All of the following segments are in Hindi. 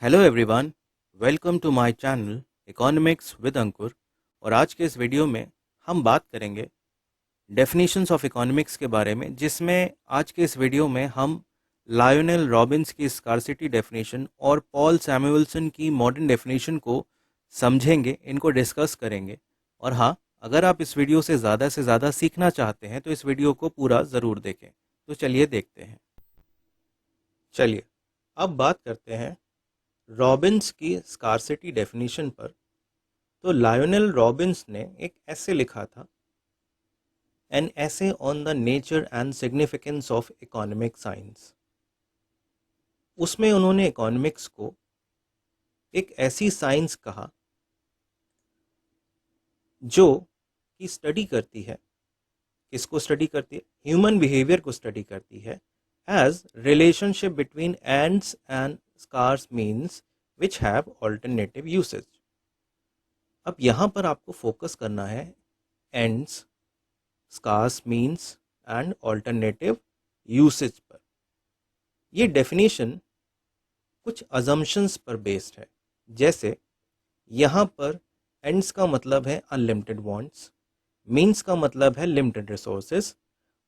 Hello everyone, welcome to my channel economics with Ankur. और आज के इस वीडियो में हम बात करेंगे डेफिनेशंस ऑफ इकोनॉमिक्स के बारे में, जिसमें आज के इस वीडियो में हम लायोनेल रॉबिन्स की स्कार्सिटी डेफिनेशन और पॉल सैमुअल्सन की मॉडर्न डेफिनेशन को समझेंगे, इनको डिस्कस करेंगे। और हाँ, अगर आप इस वीडियो से ज़्यादा सीखना चाहते हैं तो इस वीडियो को पूरा ज़रूर देखें। तो चलिए देखते हैं। चलिए अब बात करते हैं रॉबिन्स की स्कार्सिटी डेफिनेशन पर। तो लायोनेल रॉबिन्स ने एक ऐसे लिखा था, एन ऐसे on the nature and significance of economic science. उसमें उन्होंने इकोनॉमिक्स को एक ऐसी साइंस कहा जो कि स्टडी करती है, किसको स्टडी करती है? ह्यूमन बिहेवियर को स्टडी करती है as relationship between ends and scarce means which have alternative usage. अब यहाँ पर आपको फोकस करना है ends, scarce means and alternative usage पर। ये डेफिनेशन कुछ अजम्पशंस पर बेस्ड है। जैसे यहाँ पर एंड्स का मतलब है अनलिमिटेड वांट्स, मीन्स का मतलब है लिमिटेड रिसोर्सेज,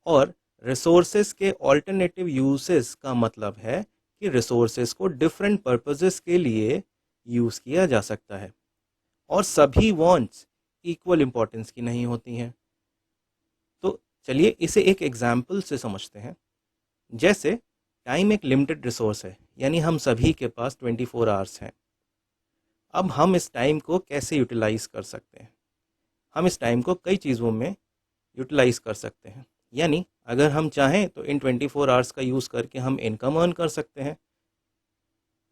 और रिसोर्सेज के ऑल्टरनेटिव यूसेस का मतलब है कि रिसोर्सेज को डिफरेंट पर्पसेस के लिए यूज़ किया जा सकता है। और सभी वांट्स इक्वल इंपॉर्टेंस की नहीं होती हैं। तो चलिए इसे एक एग्जाम्पल से समझते हैं। जैसे टाइम एक लिमिटेड रिसोर्स है, यानी हम सभी के पास 24 आवर्स हैं। अब हम इस टाइम को कैसे यूटिलाइज कर सकते हैं? हम इस टाइम को कई चीज़ों में यूटिलाइज कर सकते हैं। यानी अगर हम चाहें तो इन 24 आवर्स का यूज़ करके हम इनकम अर्न कर सकते हैं।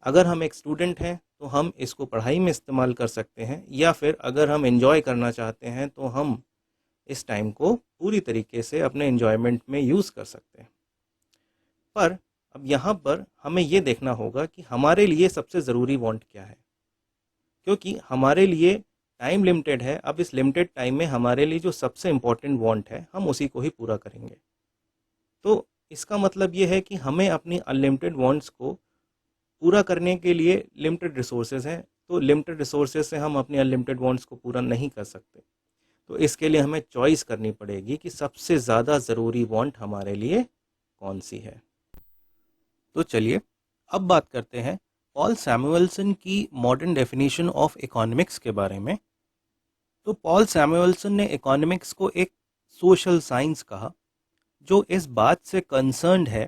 अगर हम एक स्टूडेंट हैं तो हम इसको पढ़ाई में इस्तेमाल कर सकते हैं, या फिर अगर हम एंजॉय करना चाहते हैं तो हम इस टाइम को पूरी तरीके से अपने एंजॉयमेंट में यूज़ कर सकते हैं। पर अब यहाँ पर हमें ये देखना होगा कि हमारे लिए सबसे ज़रूरी वांट क्या है, क्योंकि हमारे लिए टाइम लिमिटेड है। अब इस लिमिटेड टाइम में हमारे लिए जो सबसे इम्पोर्टेंट वांट है, हम उसी को ही पूरा करेंगे। तो इसका मतलब ये है कि हमें अपनी अनलिमिटेड वांट्स को पूरा करने के लिए लिमिटेड रिसोर्सेज हैं, तो लिमिटेड रिसोर्सेज से हम अपनी अनलिमिटेड वांट्स को पूरा नहीं कर सकते। तो इसके लिए हमें चॉइस करनी पड़ेगी कि सबसे ज़्यादा ज़रूरी वांट हमारे लिए कौन सी है। तो चलिए अब बात करते हैं पॉल सैमुअल्सन की मॉडर्न डेफिनेशन ऑफ इकोनॉमिक्स के बारे में। तो पॉल सैमुअल्सन ने इकोनॉमिक्स को एक सोशल साइंस कहा, जो इस बात से कंसर्न्ड है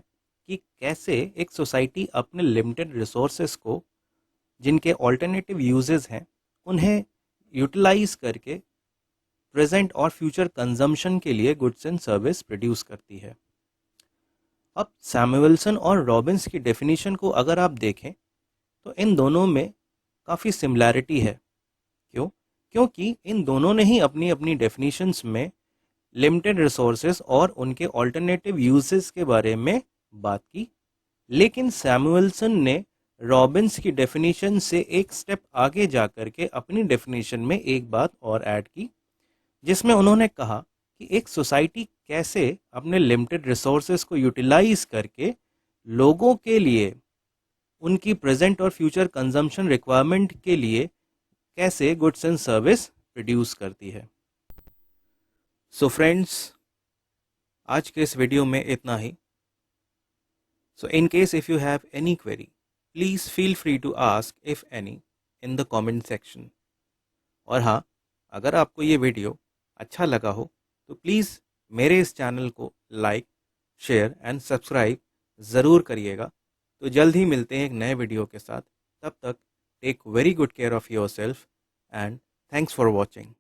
कि कैसे एक सोसाइटी अपने लिमिटेड रिसोर्सेज को, जिनके ऑल्टरनेटिव यूजेस हैं, उन्हें यूटिलाइज करके प्रेजेंट और फ्यूचर कंजम्पशन के लिए गुड्स एंड सर्विस प्रोड्यूस करती है। अब सैमुअल्सन और रॉबिन्स की डेफिनेशन को अगर आप देखें तो इन दोनों में काफ़ी सिमिलैरिटी है। क्यों? क्योंकि इन दोनों ने ही अपनी अपनी डेफिनेशंस में लिमिटेड रिसोर्सेज और उनके ऑल्टरनेटिव यूजेस के बारे में बात की। लेकिन सैमुअल्सन ने रॉबिन्स की डेफिनेशन से एक स्टेप आगे जा करके अपनी डेफिनेशन में एक बात और ऐड की, जिसमें उन्होंने कहा कि एक सोसाइटी कैसे अपने लिमिटेड रिसोर्सेज को यूटिलाइज करके लोगों के लिए उनकी प्रेजेंट और फ्यूचर कंजम्पशन रिक्वायरमेंट के लिए कैसे गुड्स एंड सर्विस प्रोड्यूस करती है। सो फ्रेंड्स, आज के इस वीडियो में इतना ही। So in case if you have any query, please feel free to ask if any in the comment section. और हाँ, अगर आपको ये वीडियो अच्छा लगा हो तो प्लीज़ मेरे इस चैनल को लाइक, शेयर एंड सब्सक्राइब ज़रूर करिएगा। तो जल्द ही मिलते हैं एक नए वीडियो के साथ। तब तक take very good care of yourself and thanks for watching.